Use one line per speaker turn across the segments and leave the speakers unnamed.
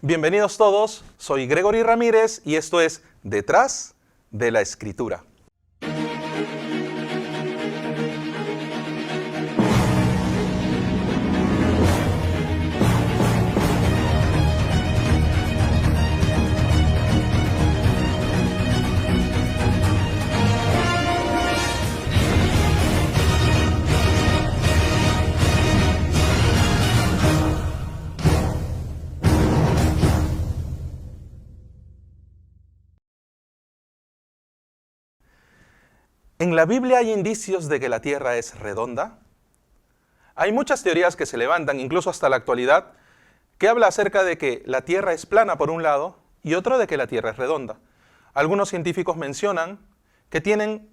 Bienvenidos todos, soy Gregory Ramírez y esto es Detrás de la Escritura. ¿En la Biblia hay indicios de que la Tierra es redonda? Hay muchas teorías que se levantan, incluso hasta la actualidad, que habla acerca de que la Tierra es plana por un lado y otro de que la Tierra es redonda. Algunos científicos mencionan que tienen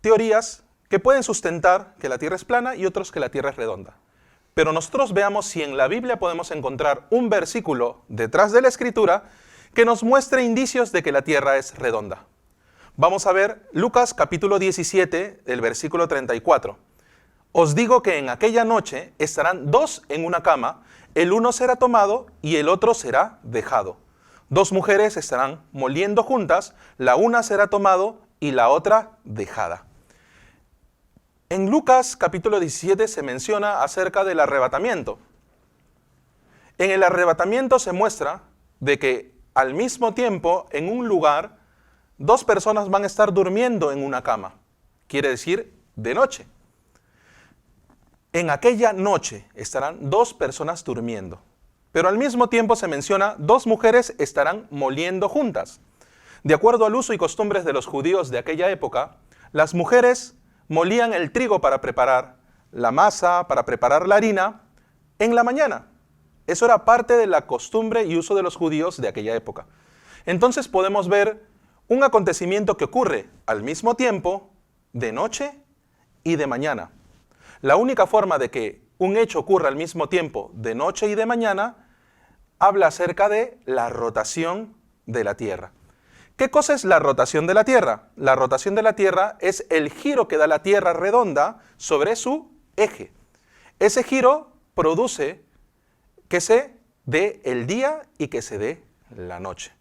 teorías que pueden sustentar que la Tierra es plana y otros que la Tierra es redonda. Pero nosotros veamos si en la Biblia podemos encontrar un versículo detrás de la Escritura que nos muestre indicios de que la Tierra es redonda. Vamos a ver Lucas capítulo 17, el versículo 34. Os digo que en aquella noche estarán dos en una cama, el uno será tomado y el otro será dejado. Dos mujeres estarán moliendo juntas, la una será tomado y la otra dejada. En Lucas capítulo 17 se menciona acerca del arrebatamiento. En el arrebatamiento se muestra de que al mismo tiempo en un lugar dos personas van a estar durmiendo en una cama, quiere decir de noche. En aquella noche estarán dos personas durmiendo, pero al mismo tiempo se menciona dos mujeres estarán moliendo juntas. De acuerdo al uso y costumbres de los judíos de aquella época, las mujeres molían el trigo para preparar la masa, para preparar la harina, en la mañana. Eso era parte de la costumbre y uso de los judíos de aquella época. Entonces podemos ver un acontecimiento que ocurre al mismo tiempo, de noche y de mañana. La única forma de que un hecho ocurra al mismo tiempo, de noche y de mañana, habla acerca de la rotación de la Tierra. ¿Qué cosa es la rotación de la Tierra? La rotación de la Tierra es el giro que da la Tierra redonda sobre su eje. Ese giro produce que se dé el día y que se dé la noche.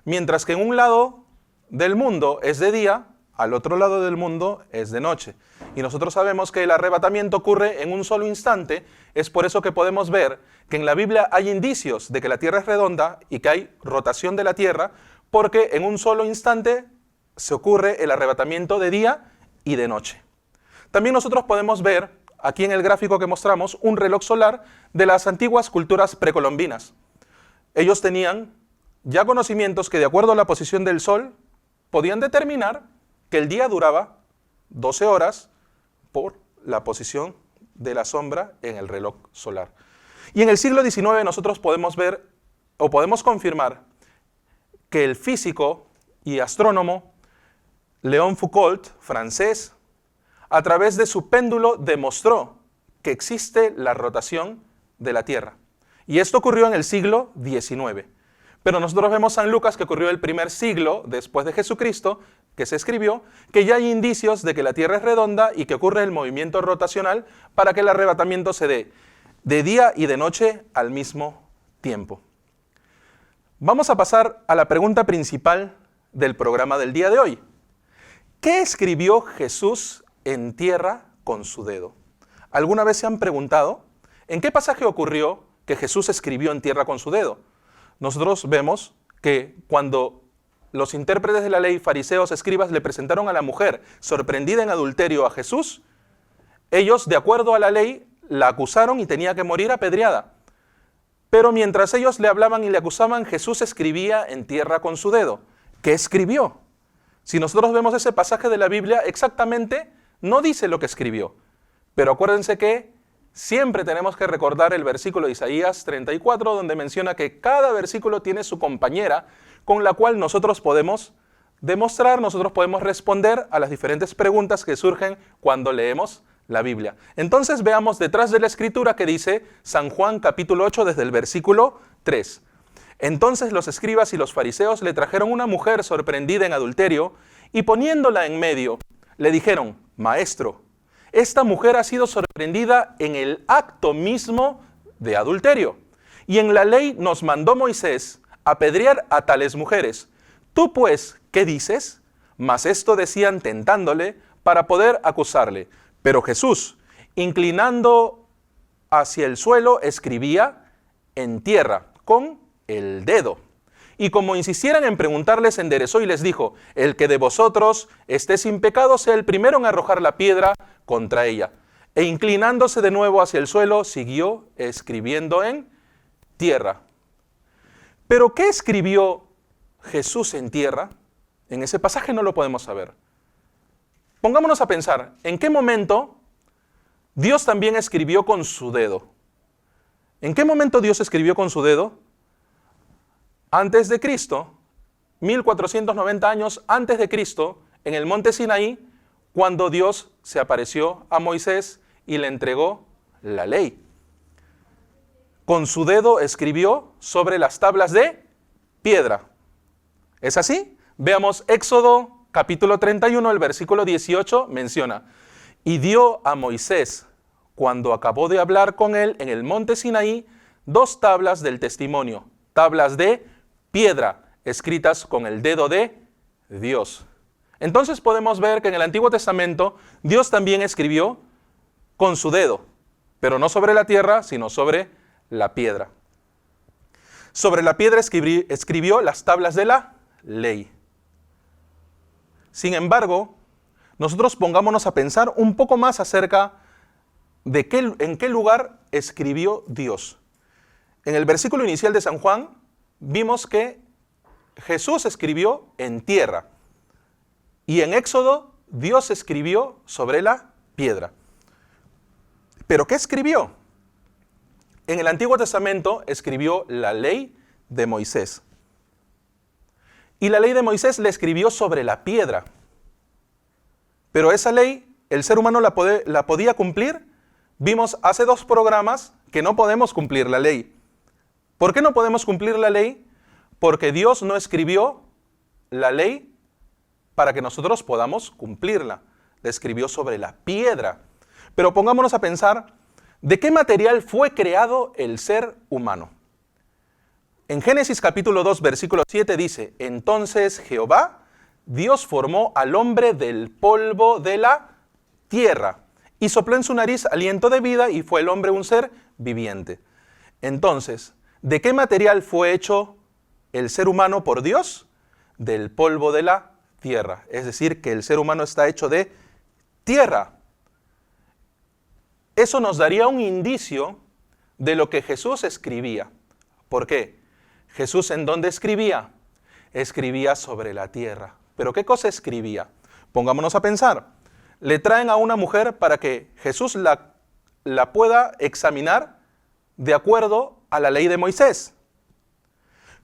Mientras que en un lado del mundo es de día, al otro lado del mundo es de noche. Y nosotros sabemos que el arrebatamiento ocurre en un solo instante, es por eso que podemos ver que en la Biblia hay indicios de que la Tierra es redonda y que hay rotación de la Tierra, porque en un solo instante se ocurre el arrebatamiento de día y de noche. También nosotros podemos ver, aquí en el gráfico que mostramos, un reloj solar de las antiguas culturas precolombinas. Ellos tenían ya conocimientos que de acuerdo a la posición del Sol, podían determinar que el día duraba 12 horas por la posición de la sombra en el reloj solar. Y en el siglo XIX nosotros podemos ver o podemos confirmar que el físico y astrónomo Léon Foucault, francés, a través de su péndulo demostró que existe la rotación de la Tierra. Y esto ocurrió en el siglo XIX. Pero nosotros vemos San Lucas que ocurrió el primer siglo después de Jesucristo, que se escribió, que ya hay indicios de que la Tierra es redonda y que ocurre el movimiento rotacional para que el arrebatamiento se dé de día y de noche al mismo tiempo. Vamos a pasar a la pregunta principal del programa del día de hoy. ¿Qué escribió Jesús en tierra con su dedo? ¿Alguna vez se han preguntado en qué pasaje ocurrió que Jesús escribió en tierra con su dedo? Nosotros vemos que cuando los intérpretes de la ley, fariseos, escribas, le presentaron a la mujer sorprendida en adulterio a Jesús, ellos, de acuerdo a la ley, la acusaron y tenía que morir apedreada. Pero mientras ellos le hablaban y le acusaban, Jesús escribía en tierra con su dedo. ¿Qué escribió? Si nosotros vemos ese pasaje de la Biblia, exactamente no dice lo que escribió. Pero acuérdense que siempre tenemos que recordar el versículo de Isaías 34, donde menciona que cada versículo tiene su compañera, con la cual nosotros podemos demostrar, nosotros podemos responder a las diferentes preguntas que surgen cuando leemos la Biblia. Entonces veamos detrás de la Escritura que dice San Juan capítulo 8 desde el versículo 3. Entonces los escribas y los fariseos le trajeron una mujer sorprendida en adulterio y poniéndola en medio, le dijeron, Maestro, esta mujer ha sido sorprendida en el acto mismo de adulterio. Y en la ley nos mandó Moisés apedrear a tales mujeres. Tú pues, ¿qué dices? Mas esto decían tentándole para poder acusarle. Pero Jesús, inclinando hacia el suelo, escribía en tierra con el dedo. Y como insistieran en preguntarles, enderezó y les dijo: el que de vosotros esté sin pecado sea el primero en arrojar la piedra contra ella. E inclinándose de nuevo hacia el suelo, siguió escribiendo en tierra. ¿Pero qué escribió Jesús en tierra? En ese pasaje no lo podemos saber. Pongámonos a pensar, ¿en qué momento Dios también escribió con su dedo? ¿En qué momento Dios escribió con su dedo? Antes de Cristo, 1490 años antes de Cristo, en el monte Sinaí, cuando Dios se apareció a Moisés y le entregó la ley. Con su dedo escribió sobre las tablas de piedra. ¿Es así? Veamos Éxodo capítulo 31, el versículo 18 menciona: y dio a Moisés, cuando acabó de hablar con él en el monte Sinaí, 2 tablas del testimonio, tablas de piedra, escritas con el dedo de Dios. Entonces podemos ver que en el Antiguo Testamento Dios también escribió con su dedo, pero no sobre la tierra, sino sobre la piedra. Sobre la piedra escribió las tablas de la ley. Sin embargo, nosotros pongámonos a pensar un poco más acerca de en qué lugar escribió Dios. En el versículo inicial de San Juan, vimos que Jesús escribió en tierra. Y en Éxodo, Dios escribió sobre la piedra. ¿Pero qué escribió? En el Antiguo Testamento escribió la ley de Moisés. Y la ley de Moisés la escribió sobre la piedra. Pero esa ley, el ser humano la podía cumplir. Vimos hace 2 programas que no podemos cumplir la ley. ¿Por qué no podemos cumplir la ley? Porque Dios no escribió la ley para que nosotros podamos cumplirla. La escribió sobre la piedra. Pero pongámonos a pensar, ¿de qué material fue creado el ser humano? En Génesis capítulo 2, versículo 7 dice: entonces Jehová, Dios formó al hombre del polvo de la tierra y sopló en su nariz aliento de vida y fue el hombre un ser viviente. Entonces, ¿de qué material fue hecho el ser humano por Dios? Del polvo de la tierra. Es decir, que el ser humano está hecho de tierra. Eso nos daría un indicio de lo que Jesús escribía. ¿Por qué? Jesús, ¿en dónde escribía? Escribía sobre la tierra. ¿Pero qué cosa escribía? Pongámonos a pensar. Le traen a una mujer para que Jesús la pueda examinar de acuerdo a la ley de Moisés.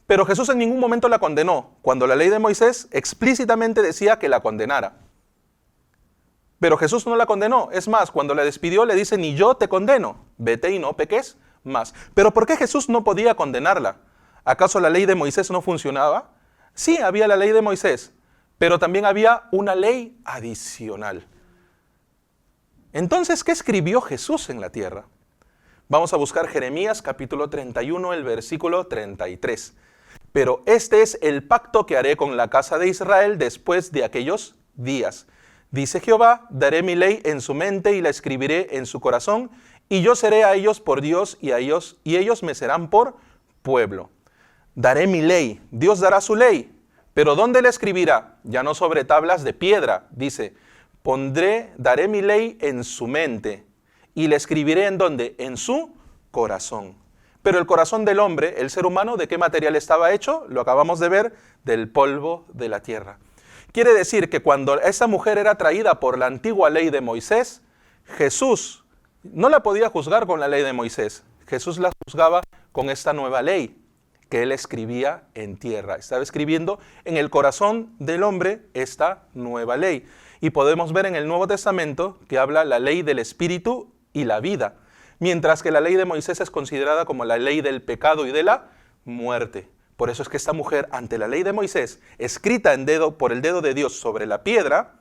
Pero Jesús en ningún momento la condenó, cuando la ley de Moisés explícitamente decía que la condenara. Pero Jesús no la condenó. Es más, cuando la despidió le dice: ni yo te condeno, vete y no peques más. ¿Pero por qué Jesús no podía condenarla? ¿Acaso la ley de Moisés no funcionaba? Sí, había la ley de Moisés, pero también había una ley adicional. Entonces, ¿qué escribió Jesús en la tierra? Vamos a buscar Jeremías capítulo 31, el versículo 33. Pero este es el pacto que haré con la casa de Israel después de aquellos días. Dice Jehová: daré mi ley en su mente y la escribiré en su corazón, y yo seré a ellos por Dios y ellos me serán por pueblo. Daré mi ley. Dios dará su ley. ¿Pero dónde la escribirá? Ya no sobre tablas de piedra. Dice: daré mi ley en su mente. ¿Y la escribiré en dónde? En su corazón. Pero el corazón del hombre, el ser humano, ¿de qué material estaba hecho? Lo acabamos de ver, del polvo de la tierra. Quiere decir que cuando esa mujer era traída por la antigua ley de Moisés, Jesús no la podía juzgar con la ley de Moisés. Jesús la juzgaba con esta nueva ley que él escribía en tierra. Estaba escribiendo en el corazón del hombre esta nueva ley. Y podemos ver en el Nuevo Testamento que habla la ley del Espíritu y la vida, mientras que la ley de Moisés es considerada como la ley del pecado y de la muerte. Por eso es que esta mujer, ante la ley de Moisés, escrita por el dedo de Dios sobre la piedra,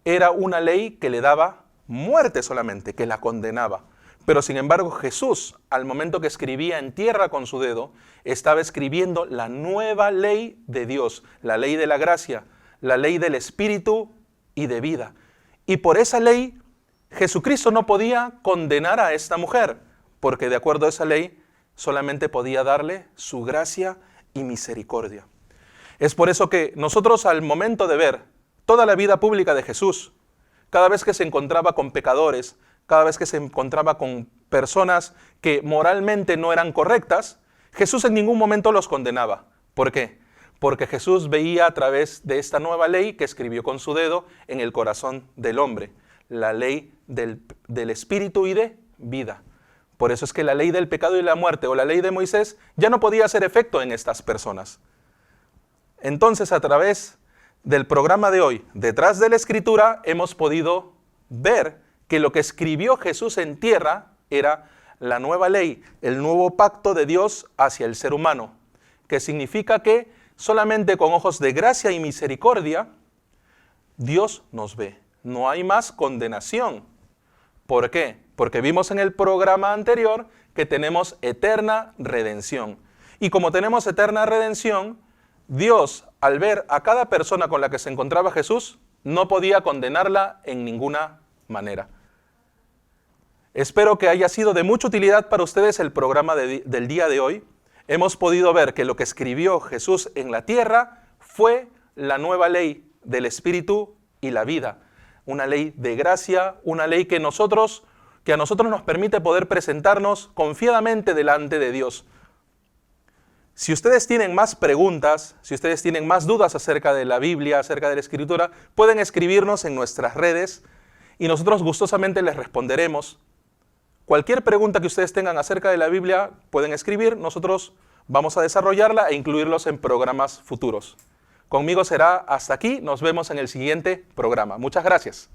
era una ley que le daba muerte solamente, que la condenaba. Pero sin embargo Jesús, al momento que escribía en tierra con su dedo, estaba escribiendo la nueva ley de Dios, la ley de la gracia, la ley del Espíritu y de vida. Y por esa ley, Jesucristo no podía condenar a esta mujer, porque de acuerdo a esa ley, solamente podía darle su gracia y misericordia. Es por eso que nosotros, al momento de ver toda la vida pública de Jesús, cada vez que se encontraba con pecadores, cada vez que se encontraba con personas que moralmente no eran correctas, Jesús en ningún momento los condenaba. ¿Por qué? Porque Jesús veía a través de esta nueva ley que escribió con su dedo en el corazón del hombre, la ley del Espíritu y de vida. Por eso es que la ley del pecado y la muerte, o la ley de Moisés, ya no podía hacer efecto en estas personas. Entonces, a través del programa de hoy, detrás de la Escritura, hemos podido ver que lo que escribió Jesús en tierra era la nueva ley, el nuevo pacto de Dios hacia el ser humano, que significa que solamente con ojos de gracia y misericordia, Dios nos ve. No hay más condenación. ¿Por qué? Porque vimos en el programa anterior que tenemos eterna redención. Y como tenemos eterna redención, Dios, al ver a cada persona con la que se encontraba Jesús, no podía condenarla en ninguna manera. Espero que haya sido de mucha utilidad para ustedes el programa del día de hoy. Hemos podido ver que lo que escribió Jesús en la tierra fue la nueva ley del Espíritu y la vida. Una ley de gracia, una ley que a nosotros nos permite poder presentarnos confiadamente delante de Dios. Si ustedes tienen más preguntas, si ustedes tienen más dudas acerca de la Biblia, acerca de la Escritura, pueden escribirnos en nuestras redes y nosotros gustosamente les responderemos. Cualquier pregunta que ustedes tengan acerca de la Biblia pueden escribir, nosotros vamos a desarrollarla e incluirlos en programas futuros. Conmigo será hasta aquí, nos vemos en el siguiente programa. Muchas gracias.